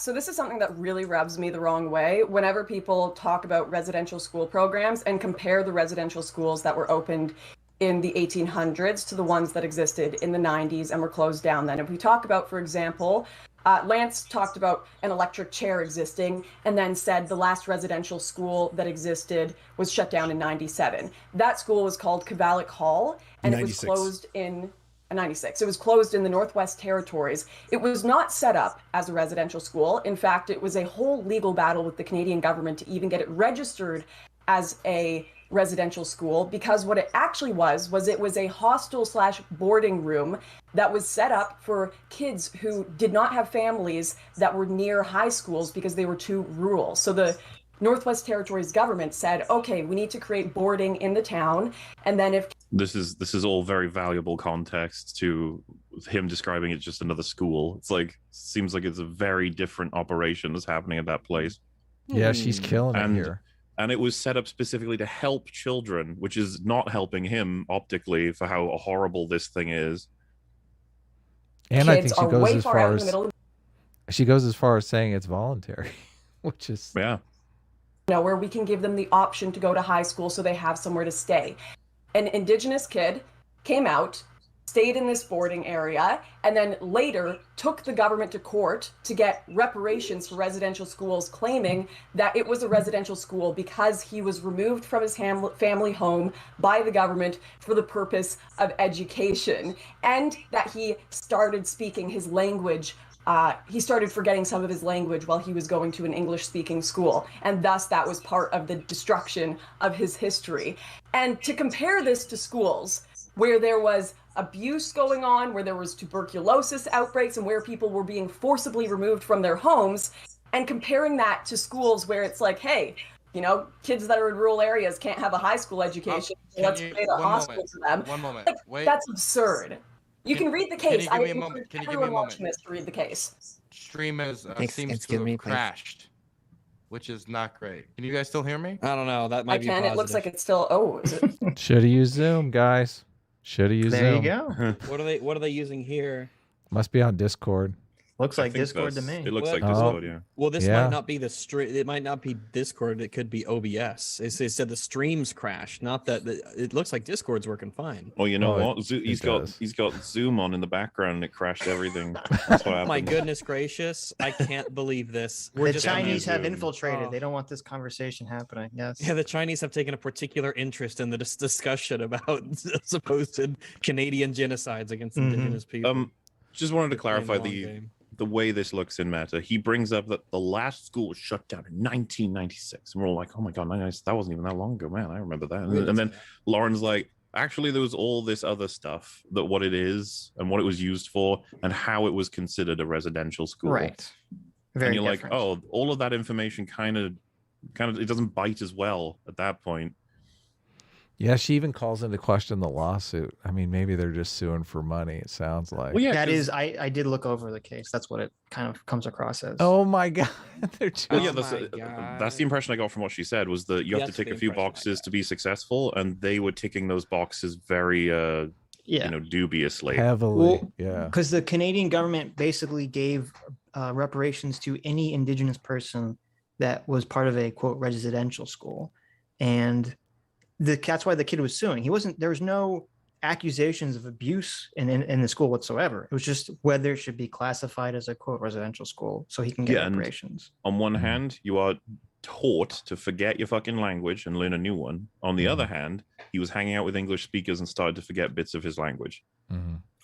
so this is something that really rubs me the wrong way. Whenever people talk about residential school programs and compare the residential schools that were opened in the 1800s to the ones that existed in the 90s and were closed down then. If we talk about, for example, Lance talked about an electric chair existing and then said the last residential school that existed was shut down in 97. That school was called Cavalic Hall, and 96. It was closed in 96. It was closed in the Northwest Territories. It was not set up as a residential school. In fact, it was a whole legal battle with the Canadian government to even get it registered as a residential school, because what it actually was it was a hostel/boarding room that was set up for kids who did not have families that were near high schools because they were too rural. So the Northwest Territories government said, okay, we need to create boarding in the town, and then if this is all very valuable context to him describing it just another school. It's like, seems like it's a very different operation that's happening at that place. Yeah, she's killing it here. And it was set up specifically to help children, which is not helping him optically for how horrible this thing is. And I think she goes as far as saying it's voluntary, which is where we can give them the option to go to high school so they have somewhere to stay. An Indigenous kid came out, stayed in this boarding area, and then later took the government to court to get reparations for residential schools, claiming that it was a residential school because he was removed from his family home by the government for the purpose of education, and that he started speaking his language. He started forgetting some of his language while he was going to an English-speaking school, and thus that was part of the destruction of his history. And to compare this to schools where there was abuse going on, where there was tuberculosis outbreaks, and where people were being forcibly removed from their homes, and comparing that to schools where it's like, hey, you know, kids that are in rural areas can't have a high school education, so let's create a hospital for them. One moment. Like, Wait. That's absurd. You can read the case. Can you give me a moment? Can you give me a moment? Watching this to read the case. Stream seems to have crashed, which is not great. Can you guys still hear me? I don't know. That might be positive. It looks like it's still. Oh, is it? Should have used Zoom, guys. Should have used Zoom. There you go. What are they using here? Must be on Discord. Looks like Discord to me. It looks like Discord, yeah. Well, this might not be the stream. It might not be Discord. It could be OBS. It said the streams crashed. Not that it looks like Discord's working fine. Oh, you know what? He's got Zoom on in the background, and it crashed everything. That's what happened. My goodness gracious! I can't believe this. The Chinese have infiltrated. They don't want this conversation happening. Yes. Yeah, the Chinese have taken a particular interest in the discussion about supposed Canadian genocides against Indigenous people. Just wanted to clarify the way this looks in meta. He brings up that the last school was shut down in 1996, and we're all like, oh my god, that wasn't even that long ago, man. I remember that. And then Lauren's like, actually there was all this other stuff, that what it is and what it was used for and how it was considered a residential school, right? Very and you're different. like, oh, all of that information kind of it doesn't bite as well at that point. Yeah, she even calls into question the lawsuit. I mean, maybe they're just suing for money, it sounds like. Well, yeah, that is, I did look over the case. That's what it kind of comes across as. Oh my god. That's the impression I got from what she said, was that you have to tick a few boxes to be successful, and they were ticking those boxes very dubiously. Heavily. Because the Canadian government basically gave reparations to any Indigenous person that was part of a quote residential school. And that's why the kid was suing. There was no accusations of abuse in the school whatsoever. It was just whether it should be classified as a quote residential school so he can get reparations. On one hand, you are taught to forget your fucking language and learn a new one. On the other hand, he was hanging out with English speakers and started to forget bits of his language.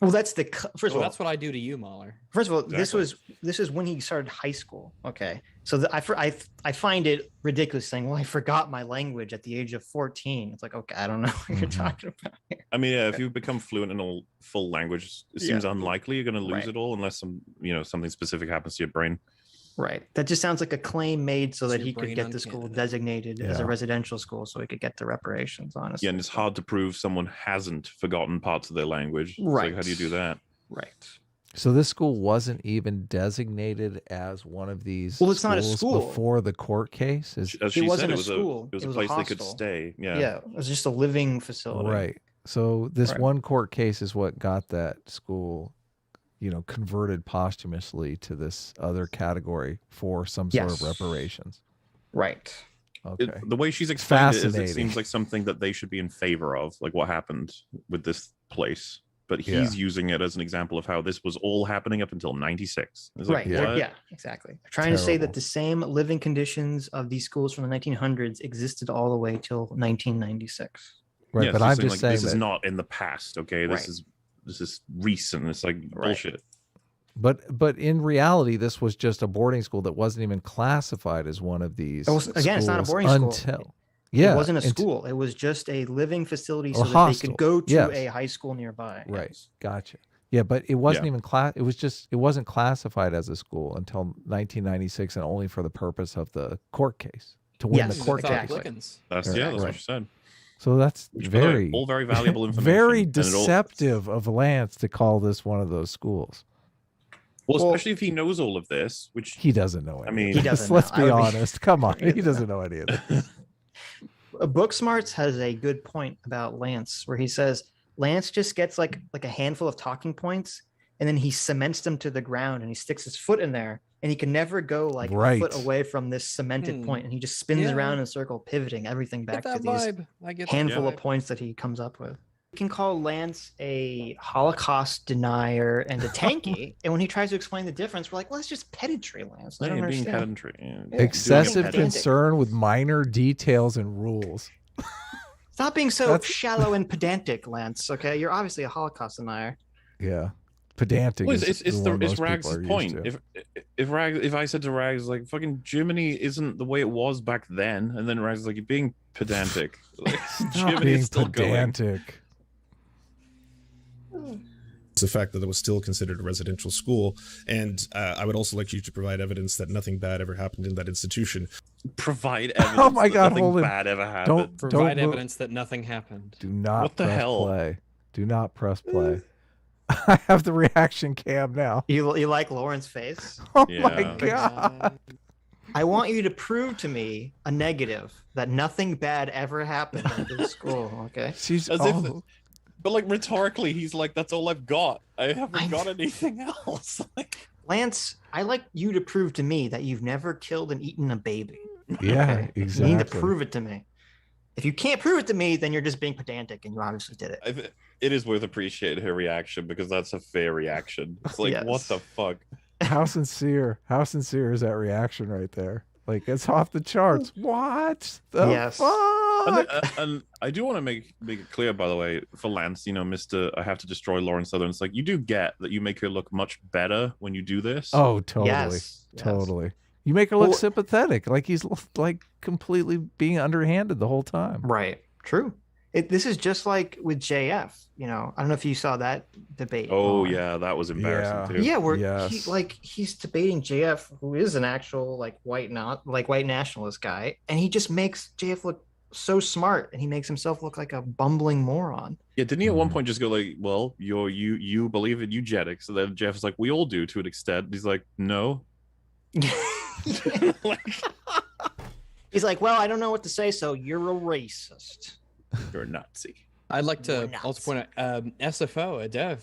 Well, that's first of all. That's what I do to you, Mahler. First of all, this is when he started high school. Okay, so I find it ridiculous saying, "Well, I forgot my language at the age of 14." It's like, okay, I don't know what you're talking about here. I mean, if you become fluent in a full language, it seems unlikely you're going to lose it all unless something specific happens to your brain. Right. That just sounds like a claim made so that he could get the school designated as a residential school so he could get the reparations, honestly. Yeah, and it's hard to prove someone hasn't forgotten parts of their language. Right. So how do you do that? Right. So this school wasn't even designated as one of these it's not a school before the court case? It wasn't a school. It was a place they could stay. Yeah. Yeah, it was just a living facility. Right. So this one court case is what got that school converted posthumously to this other category for some sort of reparations. Right. Okay. The way she's explained it is, it seems like something that they should be in favor of, like what happened with this place. But he's using it as an example of how this was all happening up until 96. Right. Yeah, exactly. They're trying to say that the same living conditions of these schools from the 1900s existed all the way till 1996. Right, yeah, but I'm just saying this is not in the past. Okay, this is recent. It's like bullshit. But in reality, this was just a boarding school that wasn't even classified as one of these. Again, it's not a boarding school. It wasn't a school. It was just a living facility so that they could go to a high school nearby. Right. Gotcha. Yeah, but it wasn't even it wasn't classified as a school until 1996, and only for the purpose of the court case to win the court case. That's what she said. So that's all very valuable information. Very deceptive of Lance to call this one of those schools. Well, especially if he knows all of this, which he doesn't know. He doesn't. Let's be honest. Come on, he doesn't know any of this. Book Smarts has a good point about Lance, where he says Lance just gets like a handful of talking points, and then he cements them to the ground, and he sticks his foot in there, and he can never go like a foot away from this cemented point, and he just spins around in a circle, pivoting everything back to these handful of points that he comes up with. We can call Lance a Holocaust denier and a tanky, and when he tries to explain the difference, we're like, well, it's just pedantry, Lance. I don't understand. Excessive concern with minor details and rules. Stop being so shallow and pedantic, Lance. Okay, you're obviously a Holocaust denier. Yeah, pedantic. Well, it's Rags' point. If I said to Rags like, "Fucking Germany isn't the way it was back then," and then Rags is like, "You're being pedantic." Like, Germany is still pedantic. Going. It's the fact that it was still considered a residential school, and I would also like you to provide evidence that nothing bad ever happened in that institution. Provide evidence. Oh my God! Nothing bad ever happened. Provide evidence that nothing happened. Do not. What the hell? Play. Do not press play. I have the reaction cam now. You like Lauren's face? Oh my God! I want you to prove to me a negative that nothing bad ever happened at this school. Okay. She's but like rhetorically, he's like, "That's all I've got. I haven't got anything else." Lance, I like you to prove to me that you've never killed and eaten a baby. Yeah, exactly. You need to prove it to me. If you can't prove it to me, then you're just being pedantic, and you obviously did it. It is worth appreciating her reaction, because that's a fair reaction. It's like, what the fuck? How sincere is that reaction right there? Like, it's off the charts. What the fuck? And I do want to make it clear, by the way, for Lance, Mr. I have to destroy Lauren Southern. It's like, you do get that you make her look much better when you do this. Oh, totally. Totally. You make her look sympathetic, like he's like completely being underhanded the whole time. Right. True. This is just like with JF. I don't know if you saw that debate. Oh yeah, that was embarrassing too. Yeah, where he's debating JF, who is an actual white nationalist guy, and he just makes JF look so smart, and he makes himself look like a bumbling moron. Yeah, didn't he at one point just go like, "Well, you believe in eugenics?" So then Jeff's like, "We all do to an extent." He's like, "No." He's like, "Well, I don't know what to say, so you're a racist. You're a Nazi." I'd like to also point out SFO, a dev.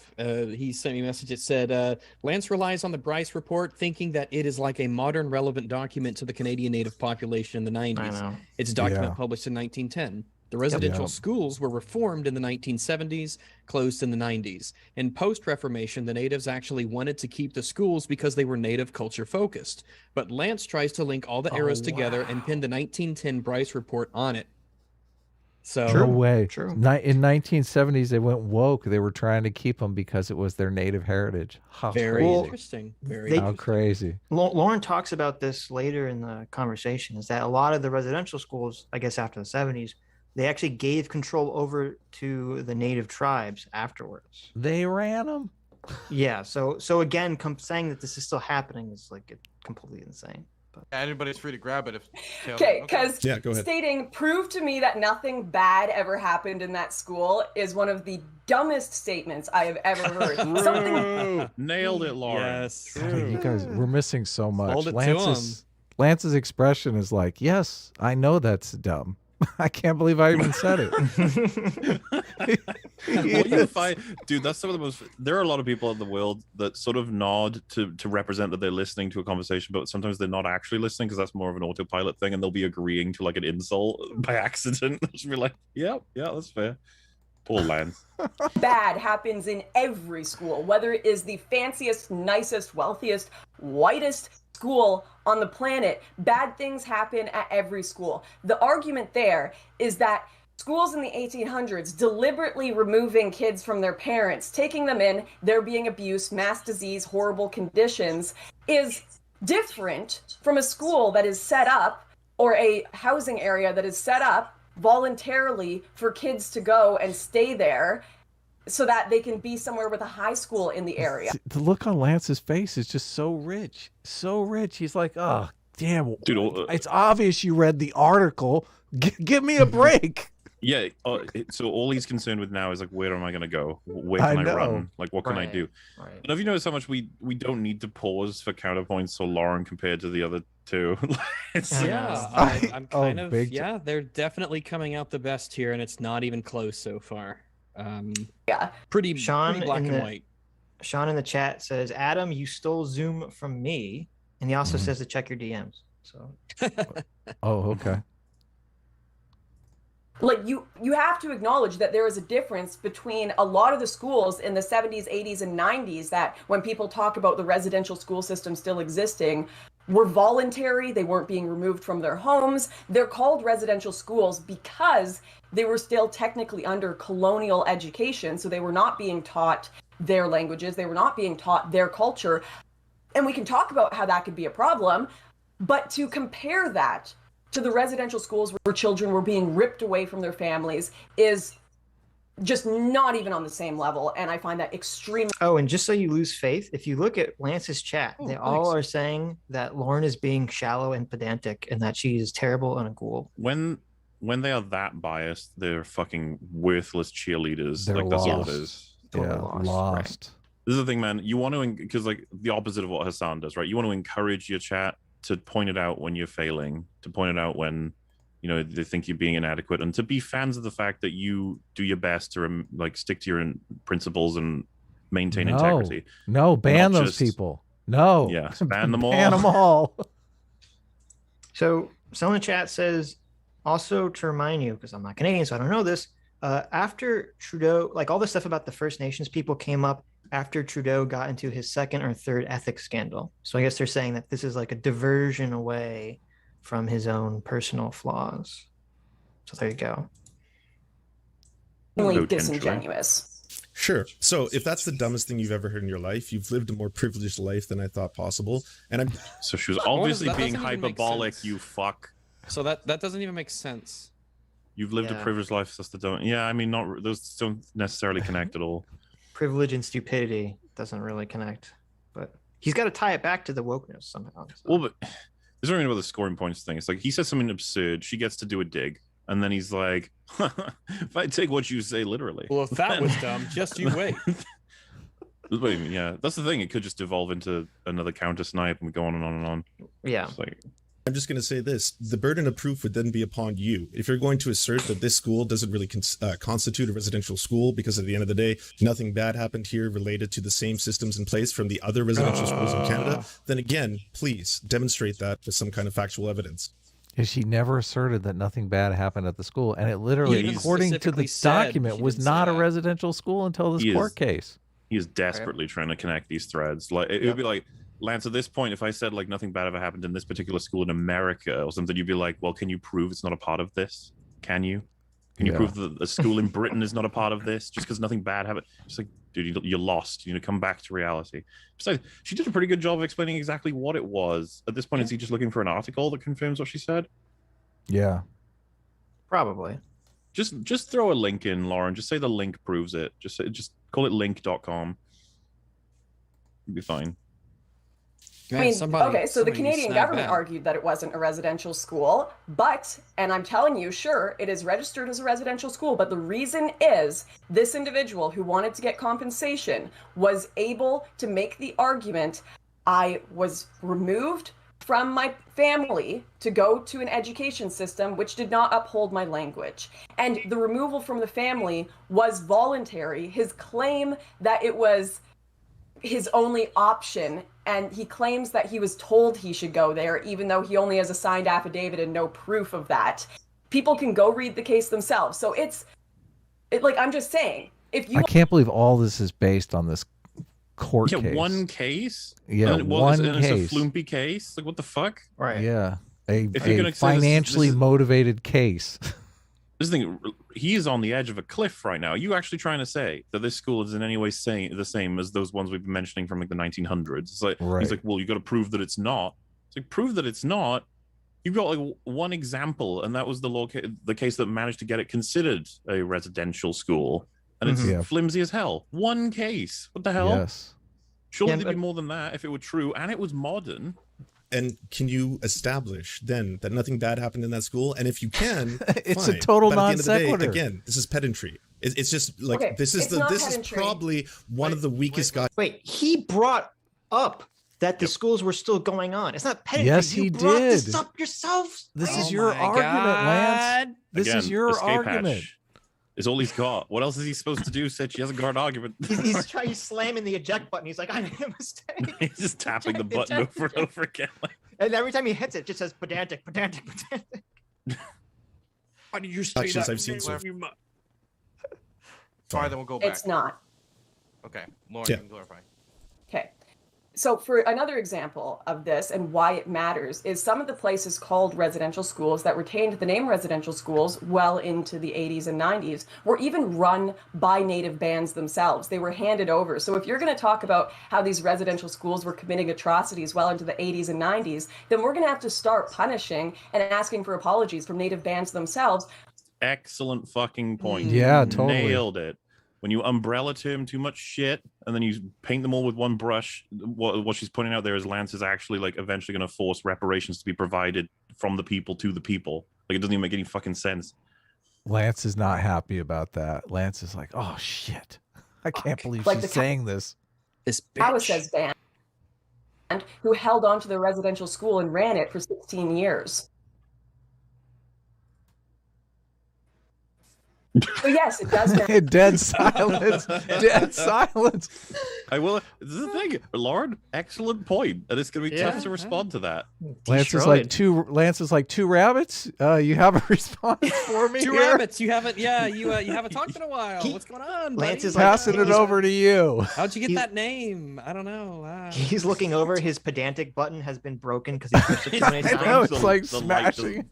He sent me a message that said, Lance relies on the Bryce report, thinking that it is like a modern relevant document to the Canadian Native population in the 90s. It's a document published in 1910. The residential schools were reformed in the 1970s, closed in the 90s. In post-Reformation, the natives actually wanted to keep the schools because they were native culture focused. But Lance tries to link all the eras together and pinned the 1910 Bryce report on it. So no way. True. In 1970s, they went woke. They were trying to keep them because it was their native heritage. Very interesting. How crazy. Lauren talks about this later in the conversation, is that a lot of the residential schools, I guess after the 70s, they actually gave control over to the native tribes afterwards. They ran them. Yeah. So again, saying that this is still happening is like completely insane. Anybody's free to grab it. Okay, because go ahead. Stating, prove to me that nothing bad ever happened in that school is one of the dumbest statements I have ever heard. Nailed it, Lauren. Yes. You guys, we're missing so much. Hold it to him. Lance's expression is like, yes, I know that's dumb. I can't believe I even said it. What you find, dude, that's some of the most. There are a lot of people in the world that sort of nod to represent that they're listening to a conversation, but sometimes they're not actually listening because that's more of an autopilot thing, and they'll be agreeing to like an insult by accident. Just be like, yeah, that's fair. Poor Lance. Bad happens in every school, whether it is the fanciest, nicest, wealthiest, whitest school on the planet. Bad things happen at every school. The argument there is that schools in the 1800s deliberately removing kids from their parents, taking them in, there being abuse, mass disease, horrible conditions, is different from a school that is set up, or a housing area that is set up voluntarily for kids to go and stay there so that they can be somewhere with a high school in the area. The look on Lance's face is just so rich. So rich. He's like, oh, damn. Dude, it's obvious you read the article. Give me a break. Yeah, so all he's concerned with now is like, where am I going to go? Where can I run? Like, what can I do? Right. And have you noticed how much we don't need to pause for counterpoints for Lauren compared to the other two? I'm kind of they're definitely coming out the best here, and it's not even close so far. Pretty black and white. Sean in the chat says, Adam, you stole Zoom from me, and he also says to check your DMs. So oh, okay. Like, you have to acknowledge that there is a difference between a lot of the schools in the 70s, 80s, and 90s that, when people talk about the residential school system still existing, were voluntary. They weren't being removed from their homes. They're called residential schools because they were still technically under colonial education, so they were not being taught their languages. They were not being taught their culture. And we can talk about how that could be a problem, but to compare that to the residential schools where children were being ripped away from their families is just not even on the same level. And I find that extremely... Oh, and just so you lose faith, if you look at Lance's chat, they all are saying that Lauren is being shallow and pedantic and that she is terrible and a ghoul. When they are that biased, they're fucking worthless cheerleaders. They're like, that's lost. all it is. Yeah, lost. Right. This is the thing, man. You want to, because like the opposite of what Hassan does, right? You want to encourage your chat to point it out when you're failing, to point it out when, you know, they think you're being inadequate, and to be fans of the fact that you do your best to like stick to your principles and maintain integrity. No, ban those people. No. Yeah, ban them all. Ban them all. So someone in the chat says, also to remind you, because I'm not Canadian, so I don't know this, after Trudeau, like all the stuff about the First Nations people came up after Trudeau got into his second or third ethics scandal. So I guess they're saying that this is like a diversion away from his own personal flaws. So there you go. Really disingenuous. Sure. So if that's the dumbest thing you've ever heard in your life, you've lived a more privileged life than I thought possible. And so she was obviously being hyperbolic, you fuck. So that doesn't even make sense. You've lived a privileged life, that's the don't. Yeah, I mean, not those don't necessarily connect at all. Privilege and stupidity doesn't really connect, but he's got to tie it back to the wokeness somehow. So. Well, but there's something about the scoring points thing. It's like he says something absurd, she gets to do a dig, and then he's like, if I take what you say literally. Well, if that was dumb, just you wait. Yeah, that's the thing. It could just evolve into another counter snipe and go on and on and on. Yeah. It's like, I'm just going to say this. The burden of proof would then be upon you. If you're going to assert that this school doesn't really constitute a residential school because at the end of the day, nothing bad happened here related to the same systems in place from the other residential schools in Canada, then again, please demonstrate that with some kind of factual evidence. She never asserted that nothing bad happened at the school. And it literally, according to the document, was not a residential school until this court case. He is desperately trying to connect these threads. Like it would be like, Lance, at this point, if I said like nothing bad ever happened in this particular school in America or something, you'd be like, well, can you prove it's not a part of this? Can you? Can you prove that a school in Britain is not a part of this just because nothing bad happened? It's like, dude, you're lost. You need to come back to reality. Besides, she did a pretty good job of explaining exactly what it was. At this point, is he just looking for an article that confirms what she said? Yeah. Probably. Just throw a link in, Lauren. Just say the link proves it. Just call it link.com. It'll be fine. I mean, okay, so the Canadian government argued that it wasn't a residential school, but, and I'm telling you, sure, it is registered as a residential school, but the reason is this individual who wanted to get compensation was able to make the argument, I was removed from my family to go to an education system which did not uphold my language. And the removal from the family was voluntary. His claim that it was his only option, and he claims that he was told he should go there, even though he only has a signed affidavit and no proof of that. People can go read the case themselves. So like, I'm just saying, if you... I can't believe all this is based on this court case. One case? Yeah, and one it's case. a flumpy case? Like, what the fuck? Right. Yeah. A gonna financially motivated case. This thing, he is on the edge of a cliff right now. Are you actually trying to say that this school is in any way the same as those ones we've been mentioning from like the 1900s? It's like, He's like, well, you got to prove that it's not. It's like, prove that it's not. You've got like one example, and that was the case that managed to get it considered a residential school, and it's flimsy as hell. One case. What the hell? Yes. Surely there'd be more than that if it were true, and it was modern. And can you establish then that nothing bad happened in that school? And if you can, it's fine. a total But non at the end of the sequitur. day, again, this is pedantry. It's just like Okay, this is pedantry. probably one of the weakest guys. Wait, he brought up that the schools were still going on. It's not pedantry. Yes, you he brought did. this up yourself. This is your argument, Lance. This Again, is your escape argument. hatch is all he's got. What else is he supposed to do, Sitch? He hasn't got an argument. He's slamming the eject button. He's like, I made a mistake. He's just tapping the button over and over again. And every time he hits it, it just says pedantic, pedantic, pedantic. Why did you say Actions that? I've seen so Sorry, then we'll go back. It's not. Okay, Lauren, Yeah. you can clarify. Okay. So for another example of this and why it matters is some of the places called residential schools that retained the name residential schools well into the 80s and 90s were even run by native bands themselves. They were handed over. So if you're going to talk about how these residential schools were committing atrocities well into the 80s and 90s, then we're going to have to start punishing and asking for apologies from native bands themselves. Excellent fucking point. Yeah, totally. Nailed it. When you umbrella term too much shit and then you paint them all with one brush, what she's pointing out there is Lance is actually like eventually going to force reparations to be provided from the people to the people. Like, it doesn't even make any fucking sense. Lance is not happy about that. Lance is like, oh shit, I can't believe Like she's the saying this. This Says band who held on to the residential school and ran it for 16 years. So yes, it does matter. Dead silence. Dead silence. I will. This is the thing, Lauren. Excellent point, and it's going to be tough to respond to that. Lance is like two rabbits. You have a response for me? Two here? rabbits. You haven't. Yeah, you haven't talked in a while. What's going on? Lance buddy? is like, Passing it over to you. How'd you get that name? I don't know. He's looking over. His pedantic button has been broken because he pushed it so many I know, times. it's like The light smashing.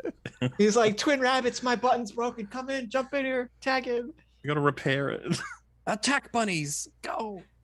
He's like, twin rabbits, my button's broken. Come in, jump in here, tag in. You got to repair it. Attack bunnies, go!